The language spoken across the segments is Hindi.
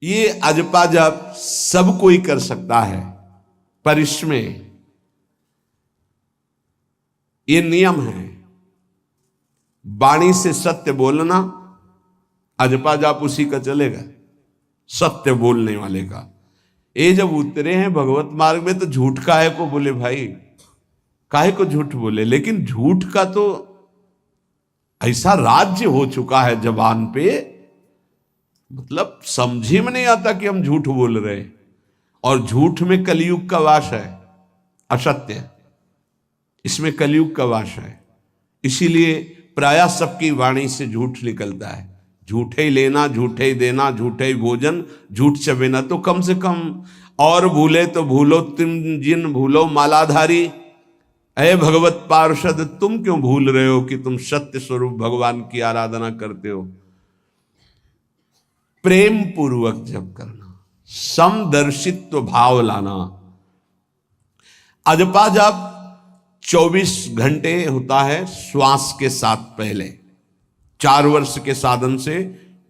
ये अजपा जप सब कोई कर सकता है, पर इसमें ये नियम है, वाणी से सत्य बोलना। अजपा जाप उसी का चलेगा, सत्य बोलने वाले का। ये जब उतरे हैं भगवत मार्ग में तो झूठ काहे को बोले भाई, काहे को झूठ बोले। लेकिन झूठ का तो ऐसा राज्य हो चुका है जबान पे, मतलब समझी में नहीं आता कि हम झूठ बोल रहे हैं। और झूठ में कलयुग का वास है, असत्य, इसमें कलयुग का वास है। इसीलिए प्रायः सबकी वाणी से झूठ निकलता है। झूठे ही लेना, झूठे ही देना, झूठे ही भोजन, झूठ चबेना। तो कम से कम और भूले तो भूलो तुम जिन भूलो मालाधारी, अय भगवत पार्षद तुम क्यों भूल रहे हो कि तुम सत्य स्वरूप भगवान की आराधना करते हो। प्रेम पूर्वक जप करना, समदर्शित्व भाव लाना। अजपा जप 24 घंटे होता है श्वास के साथ पहले। 4 वर्ष के साधन से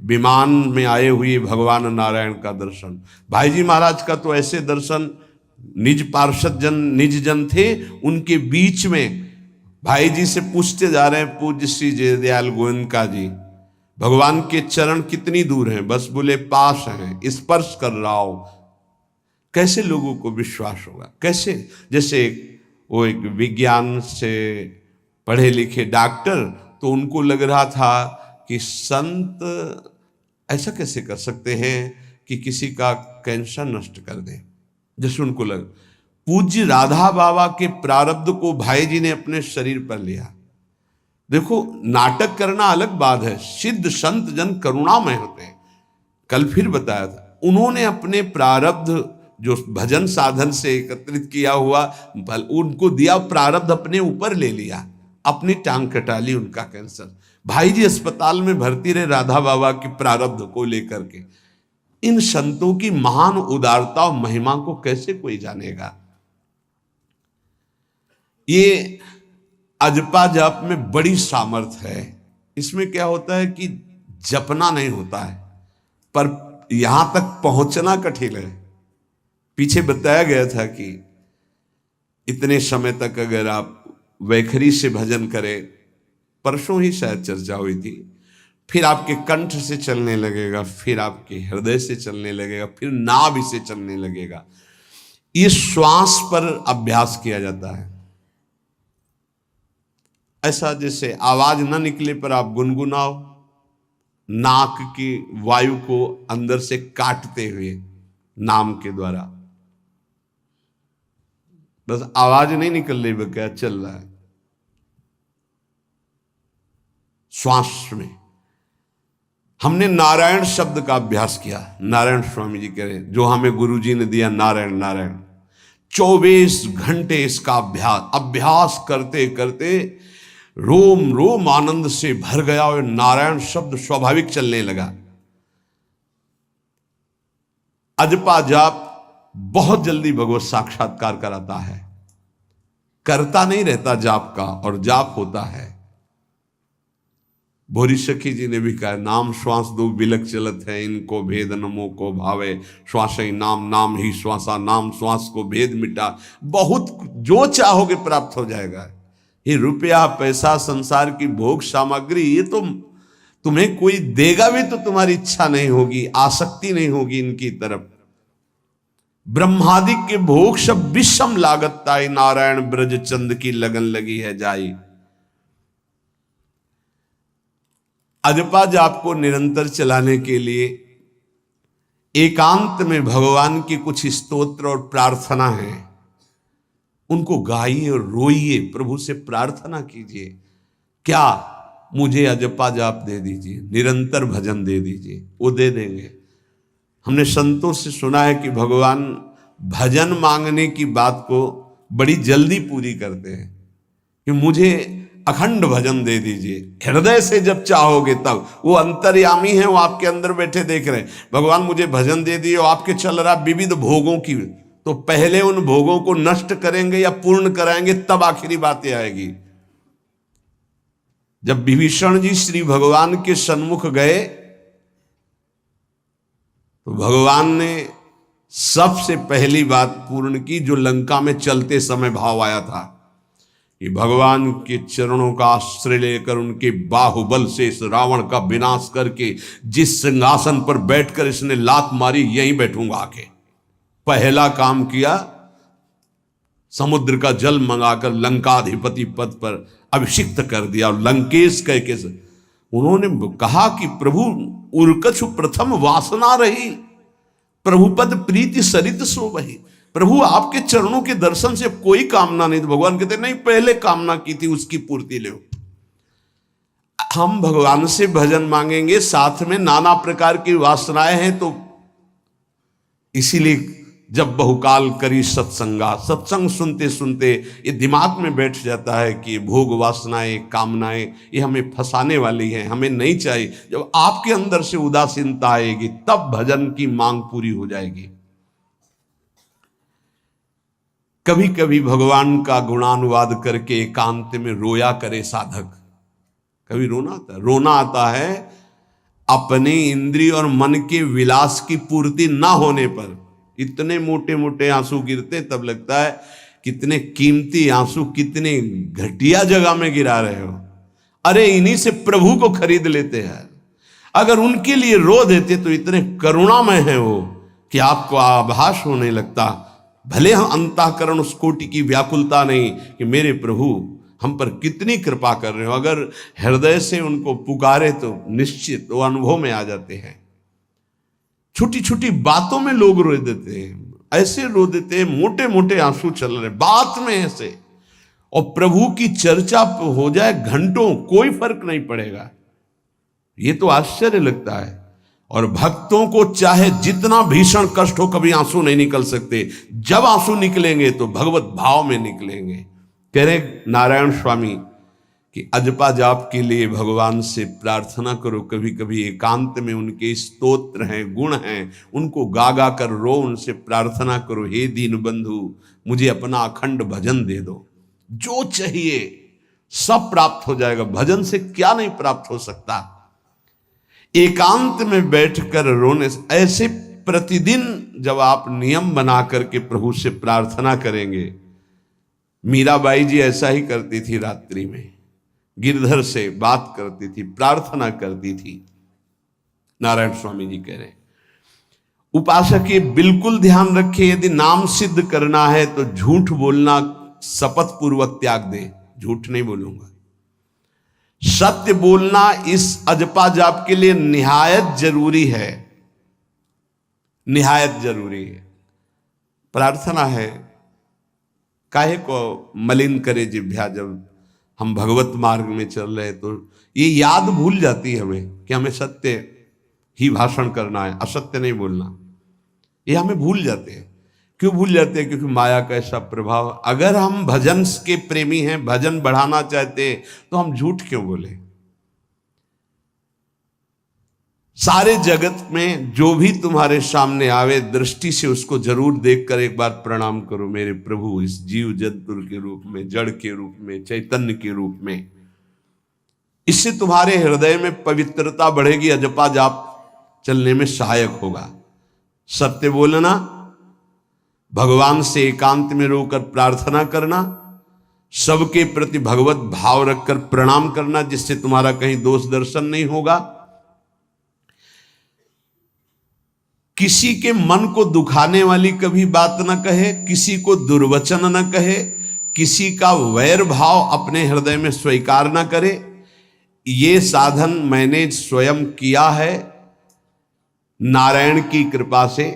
विमान में आए हुए भगवान नारायण का दर्शन। भाई जी महाराज का तो ऐसे दर्शन, निज पार्षद जन निज जन थे, उनके बीच में भाई जी से पूछते जा रहे हैं पूज्य श्री जयदयाल गोयनका जी, भगवान के चरण कितनी दूर हैं? बस बोले पास हैं, स्पर्श कर रहा हो। कैसे लोगों को विश्वास होगा? कैसे? जैसे वो एक विज्ञान से पढ़े लिखे डॉक्टर, तो उनको लग रहा था कि संत ऐसा कैसे कर सकते हैं कि किसी का कैंसर नष्ट कर दें। जैसे उनको लग, पूज्य राधा बाबा के प्रारब्ध को भाई जी ने अपने शरीर पर लिया। देखो, नाटक करना अलग बात है, सिद्ध संत जन करुणामय होते हैं। कल फिर बताया था, उन्होंने अपने प्रारब्ध जो भजन साधन से एकत्रित किया हुआ उनको दिया, प्रारब्ध अपने ऊपर ले लिया, अपनी टांग कटा ली उनका कैंसर। भाई जी अस्पताल में भर्ती रहे राधा बाबा के प्रारब्ध को लेकर के। इन संतों की महान उदारता और महिमा को कैसे कोई जानेगा। ये अजपा जप में बड़ी सामर्थ्य है। इसमें क्या होता है कि जपना नहीं होता है, पर यहां तक पहुंचना कठिन है। पीछे बताया गया था कि इतने समय तक अगर आप वैखरी से भजन करें, परसों ही शायद चर्चा हुई थी, फिर आपके कंठ से चलने लगेगा, फिर आपके हृदय से चलने लगेगा, फिर नाभि से चलने लगेगा। ये श्वास पर अभ्यास किया जाता है। ऐसा जैसे आवाज ना निकले पर आप गुनगुनाओ, नाक की वायु को अंदर से काटते हुए नाम के द्वारा, बस आवाज नहीं निकल रही, वो क्या चल रहा है श्वास में। हमने नारायण शब्द का अभ्यास किया। नारायण स्वामी जी कह रहे, जो हमें गुरु जी ने दिया, नारायण नारायण। 24 घंटे इसका अभ्यास करते करते रोम रोम आनंद से भर गया और नारायण शब्द स्वाभाविक चलने लगा। अजपा जाप बहुत जल्दी भगवत साक्षात्कार कराता है। करता नहीं रहता जाप का, और जाप होता है। भोरी सखी जी ने भी कहा, नाम श्वास दो बिलक चलत है, इनको भेद नमो को भावे, श्वास ही नाम नाम ही श्वासा, नाम श्वास को भेद मिटा। बहुत जो चाहोगे प्राप्त हो जाएगा। ये रुपया पैसा संसार की भोग सामग्री, ये तो तुम्हें कोई देगा भी तो तुम्हारी इच्छा नहीं होगी, आसक्ति नहीं होगी इनकी तरफ। ब्रह्मादिक के भोग सब विषम लागत ताई, नारायण ब्रज चंद की लगन लगी है जाई। अजपा जाप को निरंतर चलाने के लिए एकांत में भगवान की कुछ स्तोत्र और प्रार्थना है, उनको गाइए और रोइए, प्रभु से प्रार्थना कीजिए। क्या? मुझे अजपा जाप दे दीजिए, निरंतर भजन दे दीजिए, वो दे देंगे। हमने संतों से सुना है कि भगवान भजन मांगने की बात को बड़ी जल्दी पूरी करते हैं, कि मुझे अखंड भजन दे दीजिए, हृदय से जब चाहोगे तब। वो अंतर्यामी है, वो आपके अंदर बैठे देख रहे हैं। भगवान मुझे भजन दे दिए, और आपके चल रहा विविध भोगों की, तो पहले उन भोगों को नष्ट करेंगे या पूर्ण कराएंगे, तब आखिरी बातें आएगी। जब विभीषण जी श्री भगवान के सन्मुख गए तो भगवान ने सबसे पहली बात पूर्ण की जो लंका में चलते समय भाव आया था कि भगवान के चरणों का आश्रय लेकर उनके बाहुबल से इस रावण का विनाश करके जिस सिंहासन पर बैठकर इसने लात मारी यहीं बैठूंगा आके। पहला काम किया, समुद्र का जल मंगाकर लंकाधिपति पद पर अभिषिक्त कर दिया। और लंकेश कह के उन्होंने कहा कि प्रभु उर्कछु प्रथम वासना रही, प्रभुपद प्रीति सरित सो वही। प्रभु आपके चरणों के दर्शन से कोई कामना नहीं। तो भगवान कहते नहीं, पहले कामना की थी उसकी पूर्ति ले। हम भगवान से भजन मांगेंगे, साथ में नाना प्रकार की वासनाएं हैं, तो इसीलिए जब बहुकाल करी सत्संगा, सत्संग सुनते सुनते ये दिमाग में बैठ जाता है कि भोग वासनाएं कामनाएं ये हमें फंसाने वाली हैं, हमें नहीं चाहिए। जब आपके अंदर से उदासीनता आएगी तब भजन की मांग पूरी हो जाएगी। कभी कभी भगवान का गुणानुवाद करके एकांत में रोया करे साधक। कभी रोना आता है अपने इंद्रिय और मन के विलास की पूर्ति ना होने पर। इतने मोटे मोटे आंसू गिरते, तब लगता है कितने कीमती आंसू कितने घटिया जगह में गिरा रहे हो। अरे इन्हीं से प्रभु को खरीद लेते हैं। अगर उनके लिए रो देते तो इतने करुणामय हैं वो कि आपको आभास होने लगता। भले हम अंतःकरण उस कोटि की व्याकुलता नहीं कि मेरे प्रभु हम पर कितनी कृपा कर रहे हो, अगर हृदय से उनको पुकारे तो निश्चित वो अनुभव में आ जाते हैं। छोटी छोटी बातों में लोग रो देते हैं, ऐसे रो देते हैं, मोटे मोटे आंसू चल रहे बात में ऐसे, और प्रभु की चर्चा हो जाए घंटों कोई फर्क नहीं पड़ेगा। ये तो आश्चर्य लगता है। और भक्तों को चाहे जितना भीषण कष्ट हो कभी आंसू नहीं निकल सकते। जब आंसू निकलेंगे तो भगवत भाव में निकलेंगे। कह रहे नारायण स्वामी कि अजपा जाप के लिए भगवान से प्रार्थना करो। कभी कभी एकांत में उनके स्तोत्र हैं, गुण हैं, उनको गा गा कर रो, उनसे प्रार्थना करो, हे दीन बंधु मुझे अपना अखंड भजन दे दो। जो चाहिए सब प्राप्त हो जाएगा। भजन से क्या नहीं प्राप्त हो सकता। एकांत में बैठकर रोने से, ऐसे प्रतिदिन जब आप नियम बना करके प्रभु से प्रार्थना करेंगे। मीराबाई जी ऐसा ही करती थी, रात्रि में गिरधर से बात करती थी, प्रार्थना करती थी। नारायण स्वामी जी कह रहे उपासक ये बिल्कुल ध्यान रखे, यदि नाम सिद्ध करना है तो झूठ बोलना शपथ पूर्वक त्याग दे। झूठ नहीं बोलूंगा, सत्य बोलना इस अजपा जाप के लिए निहायत जरूरी है, निहायत जरूरी है। प्रार्थना है, काहे को मलिन करे जिह्वा। जब हम भगवत मार्ग में चल रहे तो ये याद भूल जाती है हमें कि हमें सत्य ही भाषण करना है, असत्य नहीं बोलना। ये हमें भूल जाते हैं। क्यों भूल जाते हैं? क्योंकि माया का ऐसा प्रभाव। अगर हम भजन के प्रेमी हैं, भजन बढ़ाना चाहते हैं, तो हम झूठ क्यों बोले? सारे जगत में जो भी तुम्हारे सामने आवे दृष्टि से उसको जरूर देखकर एक बार प्रणाम करो। मेरे प्रभु इस जीव जंतु के रूप में, जड़ के रूप में, चैतन्य के रूप में। इससे तुम्हारे हृदय में पवित्रता बढ़ेगी, अजपा जाप चलने में सहायक होगा। सत्य बोलना, भगवान से एकांत में रोकर प्रार्थना करना, सबके प्रति भगवत भाव रखकर प्रणाम करना, जिससे तुम्हारा कहीं दोष दर्शन नहीं होगा। किसी के मन को दुखाने वाली कभी बात न कहे, किसी को दुर्वचन न कहे, किसी का वैर भाव अपने हृदय में स्वीकार न करे। ये साधन मैंने स्वयं किया है नारायण की कृपा से।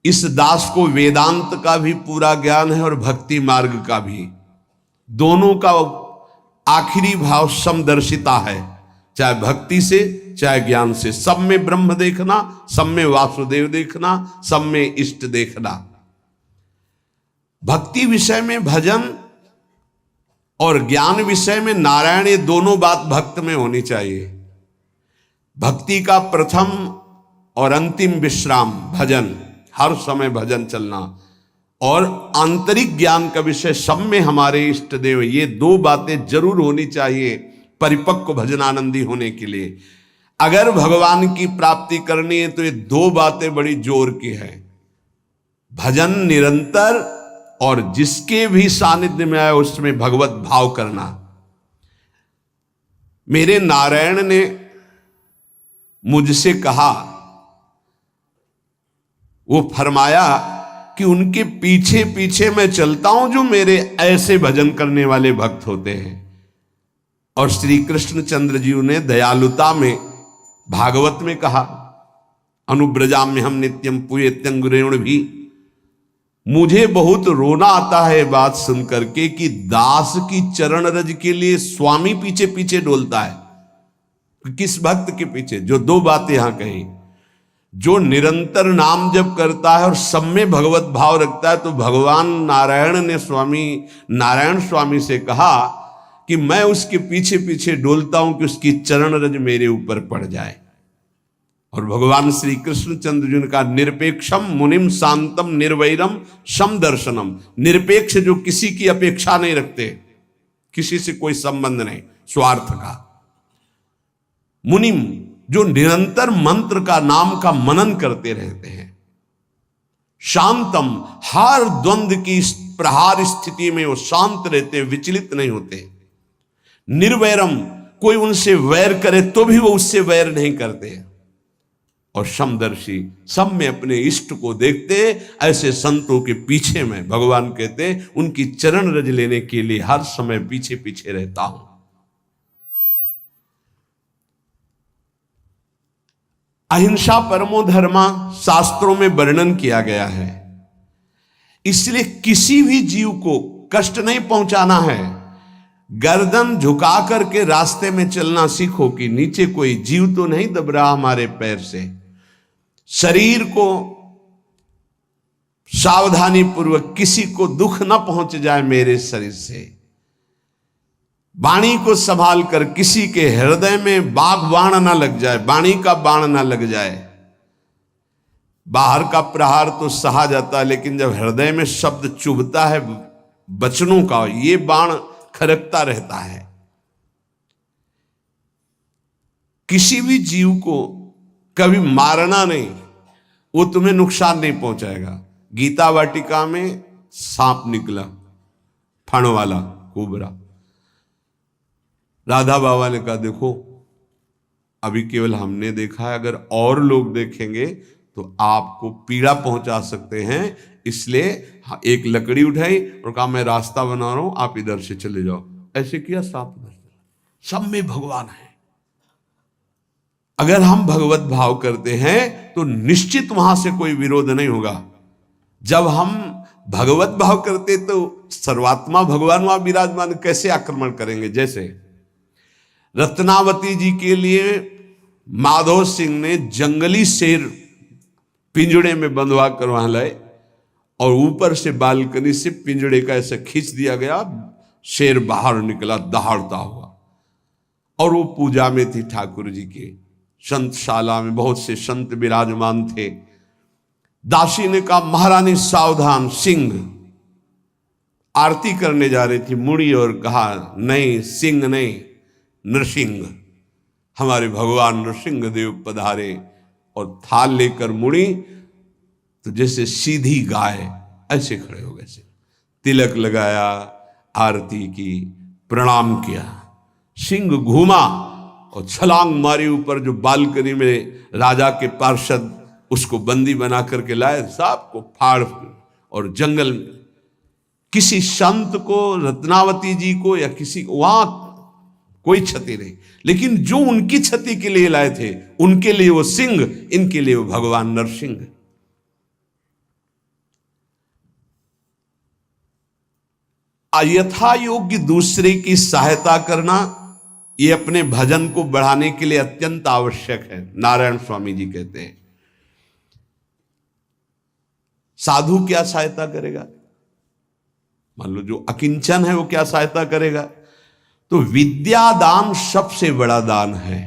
इस दास को वेदांत का भी पूरा ज्ञान है और भक्ति मार्ग का भी। दोनों का आखिरी भाव समदर्शिता है, चाहे भक्ति से चाहे ज्ञान से। सब में ब्रह्म देखना, सब में वासुदेव देखना, सब में इष्ट देखना। भक्ति विषय में भजन और ज्ञान विषय में नारायण, ये दोनों बात भक्त में होनी चाहिए। भक्ति का प्रथम और अंतिम विश्राम भजन, हर समय भजन चलना, और आंतरिक ज्ञान का विषय सब में हमारे इष्ट देव। ये दो बातें जरूर होनी चाहिए। परिपक्व भजनानंदी होने के लिए। अगर भगवान की प्राप्ति करनी है तो ये दो बातें बड़ी जोर की है, भजन निरंतर और जिसके भी सानिध्य में आए उसमें भगवत भाव करना। मेरे नारायण ने मुझसे कहा, वो फरमाया कि उनके पीछे पीछे मैं चलता हूं जो मेरे ऐसे भजन करने वाले भक्त होते हैं। और श्री कृष्णचंद्र जी ने दयालुता में भागवत में कहा, अनुब्रजाम्य हम नित्यम पुयत्यंगुरेण भी। मुझे बहुत रोना आता है बात सुनकर के कि दास की चरण रज के लिए स्वामी पीछे पीछे डोलता है। किस भक्त के पीछे? जो दो बातें यहां कही, जो निरंतर नाम जप करता है और सब में भगवत भाव रखता है, तो भगवान नारायण ने नारायण स्वामी से कहा कि मैं उसके पीछे पीछे डोलता हूं कि उसकी चरण रज मेरे ऊपर पड़ जाए। और भगवान श्री कृष्णचंद्र जी ने कहा, निरपेक्षम मुनिम शांतम निर्वैरम सम दर्शनम। निरपेक्ष जो किसी की अपेक्षा नहीं रखते, किसी से कोई संबंध नहीं स्वार्थ का। मुनिम जो निरंतर मंत्र का नाम का मनन करते रहते हैं। शांतम हर द्वंद्व की प्रहार स्थिति में वो शांत रहते, विचलित नहीं होते। निर्वैरम कोई उनसे वैर करे तो भी वो उससे वैर नहीं करते। और समदर्शी सब में अपने इष्ट को देखते। ऐसे संतों के पीछे में भगवान कहते उनकी चरण रज लेने के लिए हर समय पीछे पीछे रहता हूं। अहिंसा परमो धर्मा शास्त्रों में वर्णन किया गया है, इसलिए किसी भी जीव को कष्ट नहीं पहुंचाना है। गर्दन झुका करके रास्ते में चलना सीखो कि नीचे कोई जीव तो नहीं दब रहा हमारे पैर से। शरीर को सावधानी पूर्वक, किसी को दुख ना पहुंच जाए मेरे शरीर से। वाणी को संभाल कर, किसी के हृदय में बाग बाण ना लग जाए, वाणी का बाण ना लग जाए। बाहर का प्रहार तो सहा जाता है, लेकिन जब हृदय में शब्द चुभता है वचनों का, ये बाण खरकता रहता है। किसी भी जीव को कभी मारना नहीं, वो तुम्हें नुकसान नहीं पहुंचाएगा। गीता वाटिका में सांप निकला, फण वाला कोबरा। राधा बाबा ने कहा, देखो अभी केवल हमने देखा है, अगर और लोग देखेंगे तो आपको पीड़ा पहुंचा सकते हैं, इसलिए एक लकड़ी उठाई और कहा मैं रास्ता बना रहा हूं, आप इधर से चले जाओ। ऐसे किया, सांप उधर चला। सब में भगवान है। अगर हम भगवत भाव करते हैं तो निश्चित वहां से कोई विरोध नहीं होगा। जब हम भगवत भाव करते तो सर्वात्मा भगवान वहां विराजमान, कैसे आक्रमण करेंगे? जैसे रत्नावती जी के लिए माधव सिंह ने जंगली शेर पिंजड़े में बंधवा कर वहां लाए और ऊपर से बालकनी से पिंजड़े का ऐसा खींच दिया गया, शेर बाहर निकला दहाड़ता हुआ। और वो पूजा में थी ठाकुर जी के। संतशाला में बहुत से संत विराजमान थे। दासी ने कहा, महारानी सावधान, सिंह। आरती करने जा रही थी, मुड़ी और कहा, नहीं सिंह नहीं, नृसिंह। हमारे भगवान नृसिंह देव पधारे। और थाल लेकर मुड़ी तो जैसे सीधी गाय ऐसे खड़े हो गए। तिलक लगाया, आरती की, प्रणाम किया। सिंह घूमा और छलांग मारी ऊपर, जो बालकनी में राजा के पार्षद उसको बंदी बना करके लाए, सांप को फाड़। और जंगल में किसी संत को, रत्नावती जी को या किसी को वहां कोई क्षति नहीं, लेकिन जो उनकी क्षति के लिए लाए थे उनके लिए वो सिंह, इनके लिए वो भगवान नरसिंह। यथा योग्य दूसरे की सहायता करना, ये अपने भजन को बढ़ाने के लिए अत्यंत आवश्यक है। नारायण स्वामी जी कहते हैं, साधु क्या सहायता करेगा? मान लो जो अकिंचन है वो क्या सहायता करेगा? तो विद्या दान सबसे बड़ा दान है।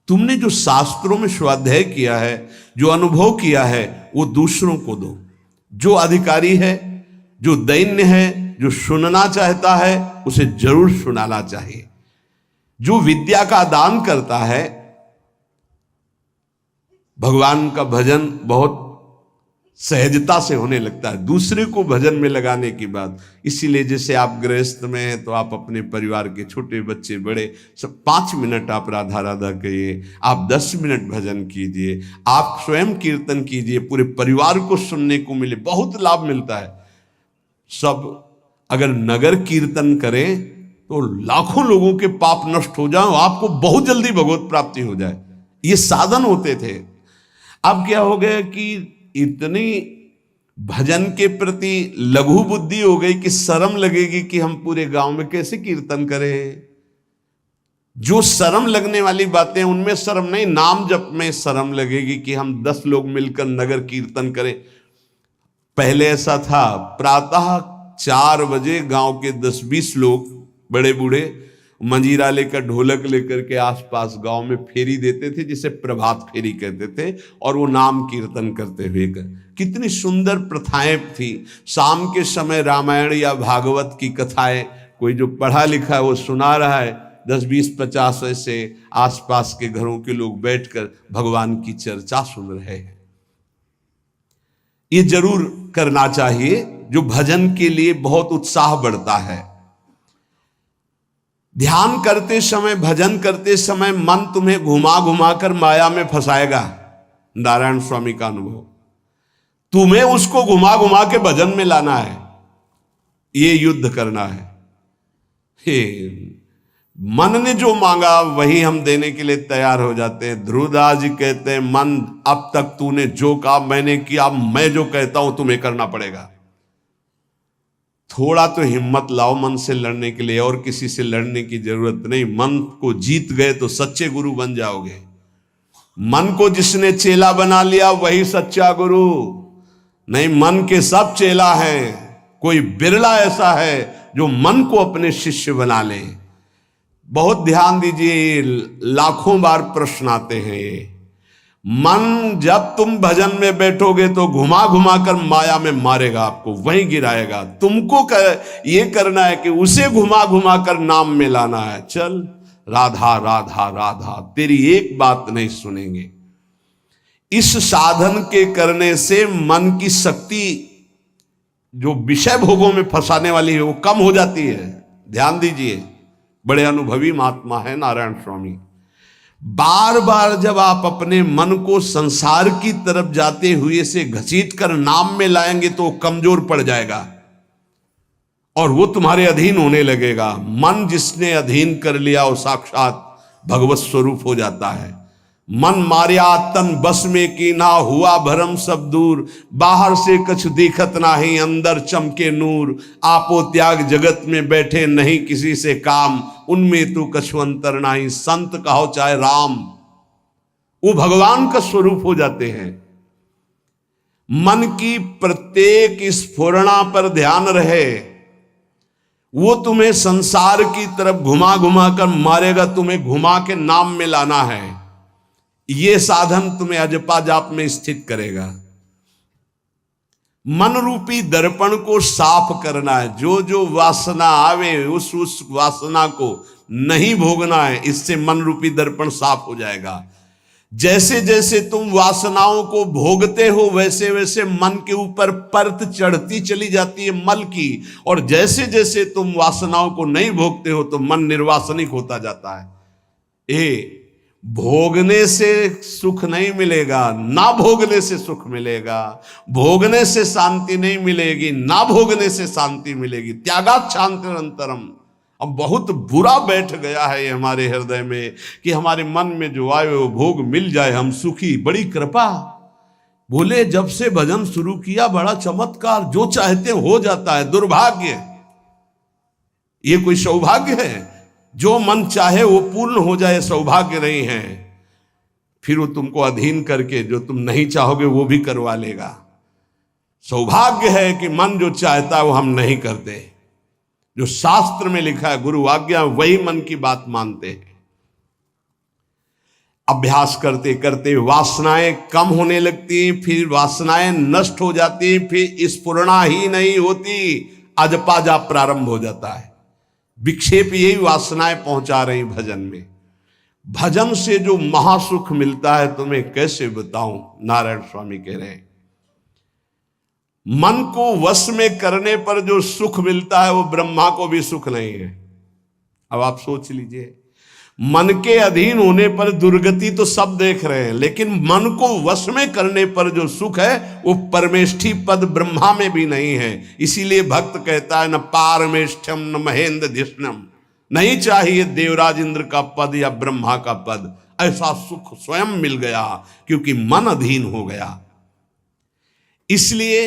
तुमने जो शास्त्रों में स्वाध्याय किया है, जो अनुभव किया है, वो दूसरों को दो। जो अधिकारी है, जो दैन्य है, जो सुनना चाहता है, उसे जरूर सुनाना चाहिए। जो विद्या का दान करता है, भगवान का भजन बहुत सहजता से होने लगता है, दूसरे को भजन में लगाने की बात। इसीलिए जैसे आप गृहस्थ में हैं तो आप अपने परिवार के छोटे बच्चे बड़े सब 5 मिनट आप राधा राधा कहिए, आप 10 मिनट भजन कीजिए, आप स्वयं कीर्तन कीजिए, पूरे परिवार को सुनने को मिले, बहुत लाभ मिलता है। सब अगर नगर कीर्तन करें तो लाखों लोगों के पाप नष्ट हो जाए, आपको बहुत जल्दी भगवत प्राप्ति हो जाए। ये साधन होते थे। अब क्या हो गया कि इतनी भजन के प्रति लघु बुद्धि हो गई कि शर्म लगेगी कि हम पूरे गांव में कैसे कीर्तन करें। जो शर्म लगने वाली बातें उनमें शर्म नहीं, नाम जप में शर्म लगेगी कि हम 10 लोग मिलकर नगर कीर्तन करें। पहले ऐसा था, प्रातः 4 बजे गांव के 10-20 लोग बड़े बूढ़े मंजीरा लेकर ढोलक लेकर के आसपास गांव में फेरी देते थे, जिसे प्रभात फेरी कहते थे, और वो नाम कीर्तन करते हुए कितनी सुंदर प्रथाएं थी। शाम के समय रामायण या भागवत की कथाएं कोई जो पढ़ा लिखा है वो सुना रहा है, 10, 20, 50 ऐसे आसपास के घरों के लोग बैठकर भगवान की चर्चा सुन रहे हैं। ये जरूर करना चाहिए, जो भजन के लिए बहुत उत्साह बढ़ता है। ध्यान करते समय, भजन करते समय मन तुम्हें घुमा घुमा कर माया में फंसाएगा। नारायण स्वामी का अनुभव, तुम्हें उसको घुमा घुमा के भजन में लाना है, ये युद्ध करना है। हे मन ने जो मांगा वही हम देने के लिए तैयार हो जाते हैं। ध्रुवदास जी कहते हैं, मन अब तक तूने जो कहा मैंने किया, मैं जो कहता हूं तुम्हें करना पड़ेगा। थोड़ा तो हिम्मत लाओ मन से लड़ने के लिए, और किसी से लड़ने की जरूरत नहीं। मन को जीत गए तो सच्चे गुरु बन जाओगे। मन को जिसने चेला बना लिया वही सच्चा गुरु नहीं। मन के सब चेला हैं, कोई बिरला ऐसा है जो मन को अपने शिष्य बना ले। बहुत ध्यान दीजिए, लाखों बार प्रश्न आते हैं ये। मन जब तुम भजन में बैठोगे तो घुमा घुमा कर माया में मारेगा, आपको वहीं गिराएगा। तुमको ये करना है कि उसे घुमा घुमा कर नाम में लाना है। चल राधा राधा राधा, तेरी एक बात नहीं सुनेंगे। इस साधन के करने से मन की शक्ति जो विषय भोगों में फंसाने वाली है वो कम हो जाती है। ध्यान दीजिए, बड़े अनुभवी महात्मा है नारायण स्वामी। बार बार जब आप अपने मन को संसार की तरफ जाते हुए से घसीट कर नाम में लाएंगे तो कमजोर पड़ जाएगा और वो तुम्हारे अधीन होने लगेगा। मन जिसने अधीन कर लिया वो साक्षात भगवत स्वरूप हो जाता है। मन मारिया तन बस में की ना, हुआ भरम सब दूर। बाहर से कछ दिखत नाही, अंदर चमके नूर। आपो त्याग जगत में बैठे नहीं किसी से काम, उनमें तू कछु अंतर नाही, संत कहो चाहे राम। वो भगवान का स्वरूप हो जाते हैं। मन की प्रत्येक स्फुरणा पर ध्यान रहे, वो तुम्हें संसार की तरफ घुमा घुमा कर मारेगा, तुम्हें घुमा के नाम में लाना है। ये साधन तुम्हें अजपा जाप में स्थित करेगा। मन रूपी दर्पण को साफ करना है। जो जो वासना आवे उस वासना को नहीं भोगना है। इससे मन रूपी दर्पण साफ हो जाएगा। जैसे जैसे तुम वासनाओं को भोगते हो वैसे वैसे मन के ऊपर परत चढ़ती चली जाती है मल की, और जैसे जैसे तुम वासनाओं को नहीं भोगते हो तो मन निर्वासनिक होता जाता है। भोगने से सुख नहीं मिलेगा, ना भोगने से सुख मिलेगा। भोगने से शांति नहीं मिलेगी, ना भोगने से शांति मिलेगी। त्यागात शांति अंतरम। अब बहुत बुरा बैठ गया है ये हमारे हृदय में कि हमारे मन में जो आए वो भोग मिल जाए, हम सुखी। बड़ी कृपा। बोले जब से भजन शुरू किया बड़ा चमत्कार, जो चाहते हो जाता है। दुर्भाग्य, ये कोई सौभाग्य है? जो मन चाहे वो पूर्ण हो जाए सौभाग्य नहीं है। फिर वो तुमको अधीन करके जो तुम नहीं चाहोगे वो भी करवा लेगा। सौभाग्य है कि मन जो चाहता है वो हम नहीं करते। जो शास्त्र में लिखा है गुरु आज्ञा, वही मन की बात मानते हैं। अभ्यास करते करते वासनाएं कम होने लगती, फिर वासनाएं नष्ट हो जाती, फिर स्फुरणा ही नहीं होती, अजपा जाप प्रारंभ हो जाता है। विक्षेप यही वासनाएं पहुंचा रही भजन में। भजन से जो महासुख मिलता है तुम्हें कैसे बताऊं, नारायण स्वामी कह रहे हैं। मन को वश में करने पर जो सुख मिलता है वो ब्रह्मा को भी सुख नहीं है। अब आप सोच लीजिए, मन के अधीन होने पर दुर्गति तो सब देख रहे हैं, लेकिन मन को वश में करने पर जो सुख है वो परमेष्ठी पद ब्रह्मा में भी नहीं है। इसीलिए भक्त कहता है न पारमेष्ठ्यम न महेंद्र धिष्णम, नहीं चाहिए देवराज इंद्र का पद या ब्रह्मा का पद, ऐसा सुख स्वयं मिल गया क्योंकि मन अधीन हो गया। इसलिए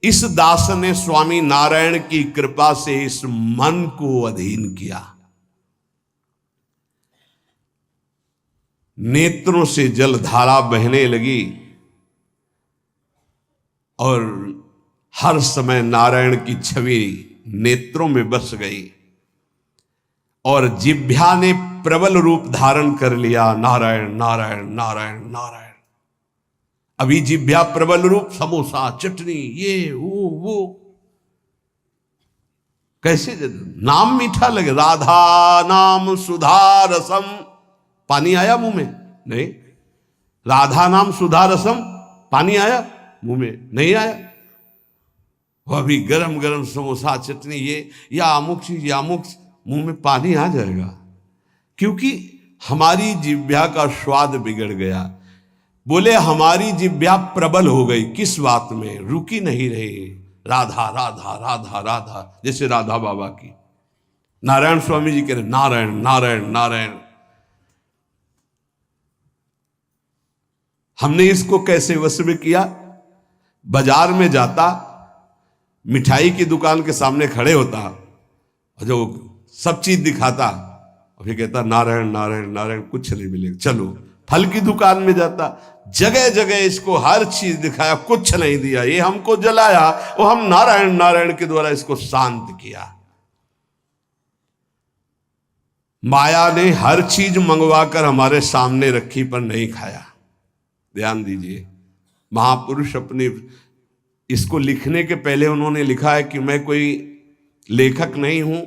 इस दास ने स्वामी नारायण की कृपा से इस मन को अधीन किया। नेत्रों से जलधारा बहने लगी और हर समय नारायण की छवि नेत्रों में बस गई और जिह्वा ने प्रबल रूप धारण कर लिया, नारायण नारायण नारायण नारायण। अभी जिह्वा प्रबल रूप, समोसा चटनी ये वो कैसे नाम मीठा लगे, राधा नाम सुधा रसम, पानी आया मुंह में? नहीं। राधा नाम सुधा रसम, पानी आया मुंह में? नहीं आया। वो अभी गरम गरम समोसा चटनी ये या अमुक चीज या अमुक, मुंह में पानी आ जाएगा, क्योंकि हमारी जिह्वा का स्वाद बिगड़ गया। बोले हमारी जिह्वा प्रबल हो गई, किस बात में? रुकी नहीं रही, राधा राधा राधा राधा, जैसे राधा बाबा की। नारायण स्वामी जी कह रहे नारायण नारायण नारायण। हमने इसको कैसे वश में किया? बाजार में जाता, मिठाई की दुकान के सामने खड़े होता, जो सब चीज दिखाता, और फिर कहता नारायण नारायण नारायण, कुछ नहीं मिलेगा, चलो। फल की दुकान में जाता, जगह जगह इसको हर चीज दिखाया, कुछ नहीं दिया, ये हमको जलाया, वो हम नारायण नारायण के द्वारा इसको शांत किया। माया ने हर चीज मंगवाकर हमारे सामने रखी पर नहीं खाया। ध्यान दीजिए, महापुरुष अपने इसको लिखने के पहले उन्होंने लिखा है कि मैं कोई लेखक नहीं हूं,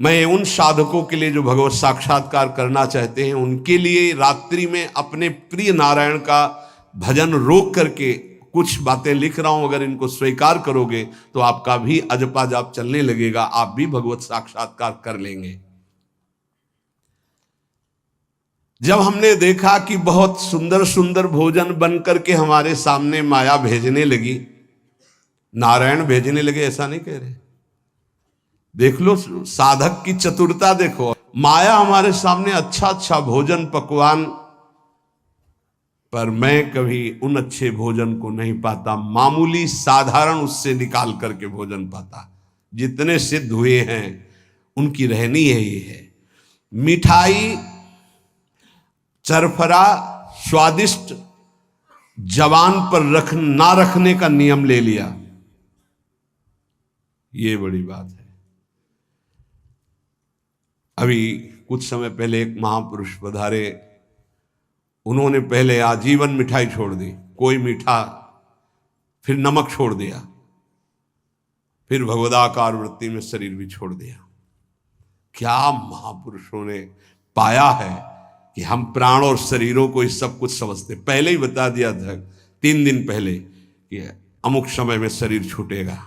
मैं उन साधकों के लिए जो भगवत साक्षात्कार करना चाहते हैं उनके लिए रात्रि में अपने प्रिय नारायण का भजन रोक करके कुछ बातें लिख रहा हूं। अगर इनको स्वीकार करोगे तो आपका भी अजपा जाप चलने लगेगा, आप भी भगवत साक्षात्कार कर लेंगे। जब हमने देखा कि बहुत सुंदर सुंदर भोजन बन करके हमारे सामने माया भेजने लगी, नारायण भेजने लगे, ऐसा नहीं कह रहे, देख लो साधक की चतुरता देखो। माया हमारे सामने अच्छा अच्छा भोजन पकवान, पर मैं कभी उन अच्छे भोजन को नहीं पाता, मामूली साधारण उससे निकाल करके भोजन पाता। जितने सिद्ध हुए हैं उनकी रहनी है ये है। मिठाई चरफरा स्वादिष्ट जवान पर ना रखने का नियम ले लिया, ये बड़ी बात है। अभी कुछ समय पहले एक महापुरुष पधारे, उन्होंने पहले आजीवन मिठाई छोड़ दी, कोई मीठा, फिर नमक छोड़ दिया, फिर भगवदाकार वृत्ति में शरीर भी छोड़ दिया। क्या महापुरुषों ने पाया है कि हम प्राण और शरीरों को इस सब कुछ समझते। पहले ही बता दिया था 3 दिन पहले कि अमुक समय में शरीर छूटेगा,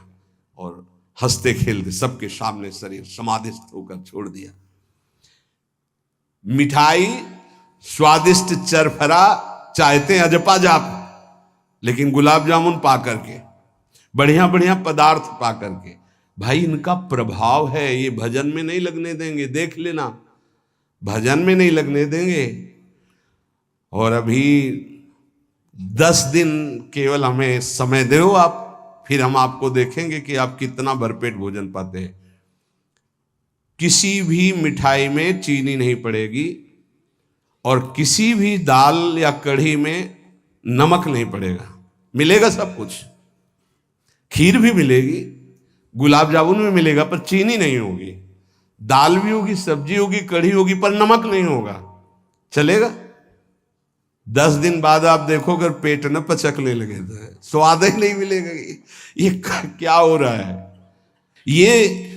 और हंसते खेलते सबके सामने शरीर समाधिस्थ होकर छोड़ दिया। मिठाई स्वादिष्ट चरफरा चाहते अजपा जाप, लेकिन गुलाब जामुन पा करके, बढ़िया बढ़िया पदार्थ पा करके, भाई इनका प्रभाव है, ये भजन में नहीं लगने देंगे, देख लेना, भजन में नहीं लगने देंगे। और अभी 10 दिन केवल हमें समय दो आप, फिर हम आपको देखेंगे कि आप कितना भरपेट भोजन पाते हैं। किसी भी मिठाई में चीनी नहीं पड़ेगी और किसी भी दाल या कढ़ी में नमक नहीं पड़ेगा, मिलेगा सब कुछ। खीर भी मिलेगी, गुलाब जामुन भी मिलेगा, पर चीनी नहीं होगी। दाल भी होगी, सब्जी होगी, कढ़ी होगी, पर नमक नहीं होगा, चलेगा। 10 दिन बाद आप देखो अगर पेट न पचकने लगे तो स्वाद ही नहीं मिलेगा। ये क्या हो रहा है? ये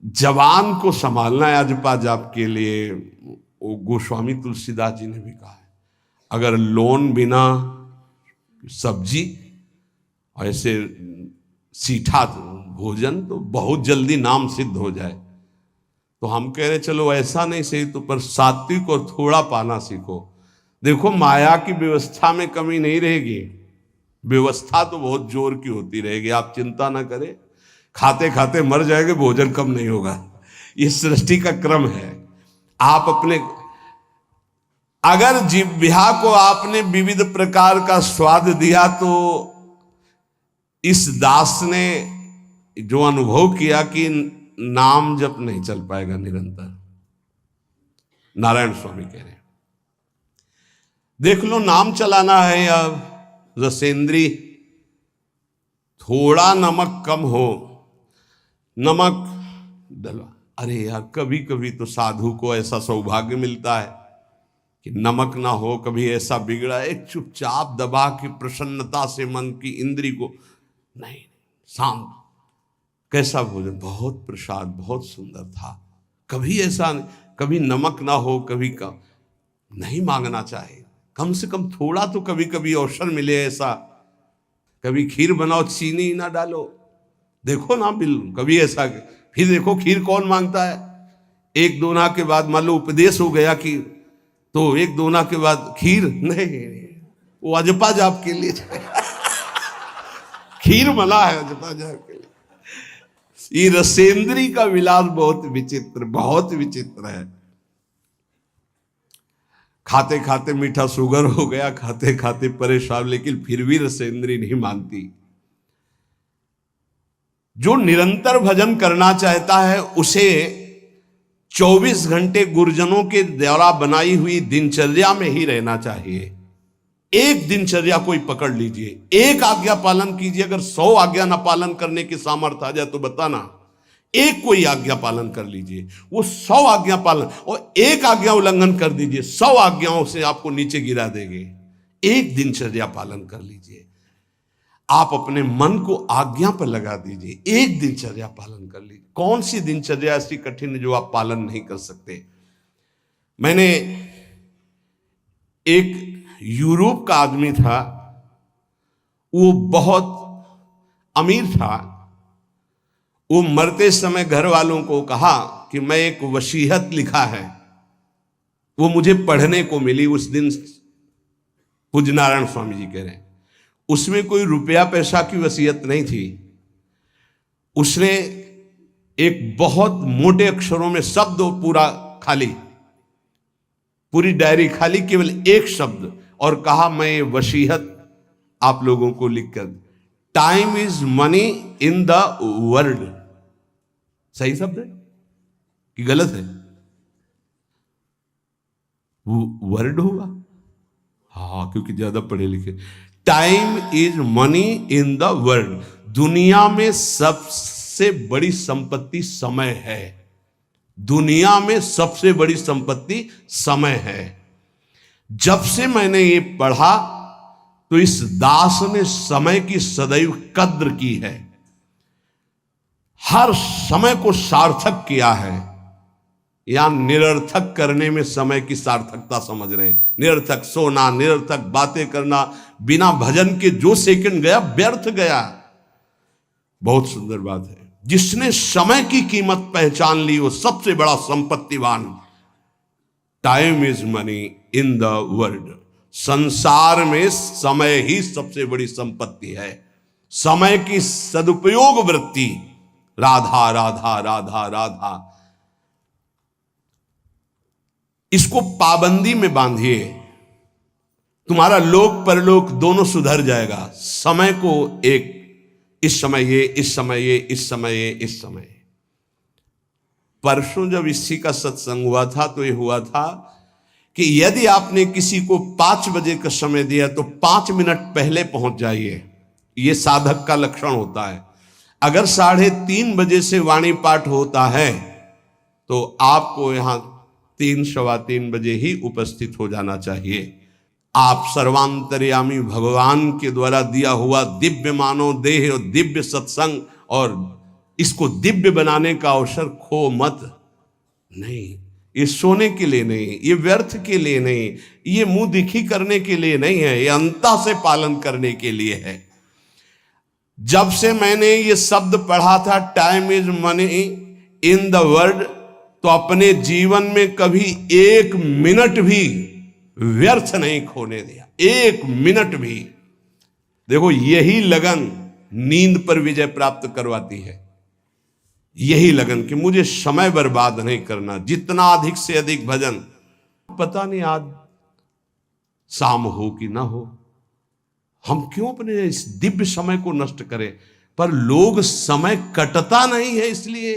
जवान को संभालना है अजपा जाप के लिए। वो गोस्वामी तुलसीदास जी ने भी कहा है, अगर लोन बिना सब्जी ऐसे सीठा भोजन तो बहुत जल्दी नाम सिद्ध हो जाए। तो हम कह रहे चलो ऐसा नहीं सही तो पर सात्विक और थोड़ा पाना सीखो। देखो माया की व्यवस्था में कमी नहीं रहेगी, व्यवस्था तो बहुत जोर की होती रहेगी, आप चिंता ना करें। खाते खाते मर जाएंगे, भोजन कम नहीं होगा, ये सृष्टि का क्रम है। आप अपने अगर जिह्वा को आपने विविध प्रकार का स्वाद दिया तो इस दास ने जो अनुभव किया कि नाम जप नहीं चल पाएगा निरंतर। नारायण स्वामी कह रहे हैं देख लो नाम चलाना है या रसेंद्री, थोड़ा नमक कम हो, नमक डलवा। अरे यार कभी कभी तो साधु को ऐसा सौभाग्य मिलता है कि नमक ना हो, कभी ऐसा बिगड़ा एक चुपचाप दबा के प्रसन्नता से मन की इंद्री को नहीं शांत, कैसा भोजन, बहुत प्रसाद, बहुत सुंदर था। कभी ऐसा नहीं, कभी नमक ना हो, कभी कम नहीं मांगना चाहिए, कम से कम थोड़ा तो कभी कभी अवसर मिले ऐसा। कभी खीर बनाओ चीनी ना डालो, देखो ना बिल कभी ऐसा। फिर देखो खीर कौन मांगता है, एक दोना के बाद मान लो उपदेश हो गया कि तो एक दोना के बाद खीर नहीं, वो अजपा जाप के लिए खीर मना है अजपा जाप के लिए। ये रसेंद्री का विलास बहुत विचित्र, बहुत विचित्र है। खाते खाते मीठा शुगर हो गया, खाते खाते परेशान, लेकिन फिर भी रसेंद्री नहीं मानती। जो निरंतर भजन करना चाहता है उसे 24 घंटे गुरुजनों के द्वारा बनाई हुई दिनचर्या में ही रहना चाहिए। एक दिनचर्या कोई पकड़ लीजिए, एक आज्ञा पालन कीजिए। अगर 100 आज्ञा ना पालन करने की सामर्थ्य आ जाए तो बताना, एक कोई आज्ञा पालन कर लीजिए, वो 100 आज्ञा पालन, और एक आज्ञा उल्लंघन कर दीजिए, 100 आज्ञाओं से आपको नीचे गिरा देंगे। एक दिनचर्या पालन कर लीजिए, आप अपने मन को आज्ञा पर लगा दीजिए, एक दिनचर्या पालन कर लीजिए। कौन सी दिनचर्या ऐसी कठिन है जो आप पालन नहीं कर सकते। मैंने एक यूरोप का आदमी था, वो बहुत अमीर था। वो मरते समय घर वालों को कहा कि मैं एक वसीयत लिखा है, वो मुझे पढ़ने को मिली उस दिन। पूज्य नारायण स्वामी जी कह रहे हैं उसमें कोई रुपया पैसा की वसीयत नहीं थी। उसने एक बहुत मोटे अक्षरों में शब्द पूरा खाली, पूरी डायरी खाली, केवल एक शब्द, और कहा मैं ये वसीयत आप लोगों को लिखकर, time is money in the world. सही शब्द है कि गलत है? वर्ड होगा, हाँ, क्योंकि ज्यादा पढ़े लिखे। Time is money in the world, दुनिया में सबसे बड़ी संपत्ति समय है। दुनिया में सबसे बड़ी संपत्ति समय है। जब से मैंने ये पढ़ा तो इस दास ने समय की सदैव कद्र की है, हर समय को सार्थक किया है। या निरर्थक करने में समय की सार्थकता समझ रहे हैं। निरर्थक सोना, निरर्थक बातें करना, बिना भजन के जो सेकंड गया व्यर्थ गया। बहुत सुंदर बात है, जिसने समय की कीमत पहचान ली वो सबसे बड़ा संपत्तिवान। Time is money in the world, संसार में समय ही सबसे बड़ी संपत्ति है। समय की सदुपयोग वृत्ति, राधा राधा राधा राधा, इसको पाबंदी में बांधिए, तुम्हारा लोक परलोक दोनों सुधर जाएगा। समय को एक, इस समय ये, इस समय ये, इस समय ये, इस समय। परसों जब इसी का सत्संग हुआ था तो ये हुआ था कि यदि आपने किसी को 5 बजे का समय दिया तो 5 मिनट पहले पहुंच जाइए। ये साधक का लक्षण होता है। अगर 3:30 बजे से वाणी पाठ होता है तो आपको यहां 3 सवा 3 बजे ही उपस्थित हो जाना चाहिए। आप सर्वांतर्यामी भगवान के द्वारा दिया हुआ दिव्य मानव देह और दिव्य सत्संग और इसको दिव्य बनाने का अवसर खो मत। नहीं, ये सोने के लिए नहीं, ये व्यर्थ के लिए नहीं, ये मुंह दिखी करने के लिए नहीं है, ये अंतः से पालन करने के लिए है। जब से मैंने ये शब्द पढ़ा था time is money in the world, तो अपने जीवन में कभी एक मिनट भी व्यर्थ नहीं खोने दिया, एक मिनट भी। देखो, यही लगन नींद पर विजय प्राप्त करवाती है। यही लगन कि मुझे समय बर्बाद नहीं करना, जितना अधिक से अधिक भजन। पता नहीं आज शाम हो कि ना हो, हम क्यों अपने इस दिव्य समय को नष्ट करें। पर लोग समय कटता नहीं है, इसलिए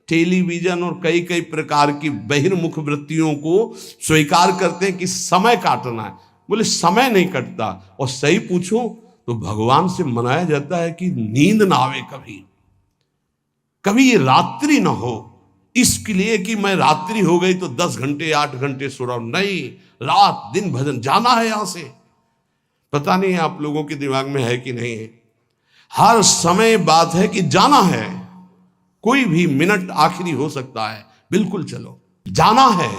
टेलीविजन और कई कई प्रकार की बहिर्मुख वृत्तियों को स्वीकार करते हैं कि समय काटना है। बोले समय नहीं कटता। और सही पूछो तो भगवान से मनाया जाता है कि नींद ना आवे, कभी ये रात्रि ना हो, इसके लिए कि मैं रात्रि हो गई तो 10 घंटे 8 घंटे सो रहा हूं। नहीं, रात दिन भजन, जाना है यहां से। पता नहीं आप लोगों के दिमाग में है कि नहीं है, हर समय बात है कि जाना है। कोई भी मिनट आखिरी हो सकता है, बिल्कुल चलो, जाना है।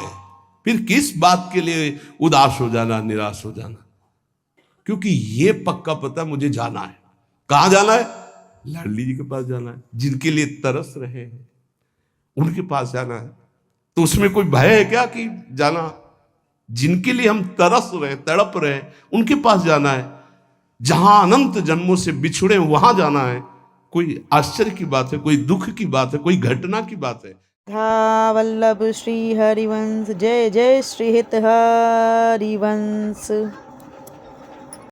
फिर किस बात के लिए उदास हो जाना, निराश हो जाना, क्योंकि ये पक्का पता मुझे जाना है। कहां जाना है? लाडली जी के पास जाना है, जिनके लिए तरस रहे हैं उनके पास जाना है। तो उसमें कोई भय है क्या कि जाना? जिनके लिए हम तरस रहे, तड़प रहे, उनके पास जाना है। जहां अनंत जन्मों से बिछुड़े वहां जाना है। कोई आश्चर्य की बात है, कोई दुख की बात है, कोई घटना की बात है? वल्लभ श्री हरिवंश, जय जय श्री हित हरिवंश।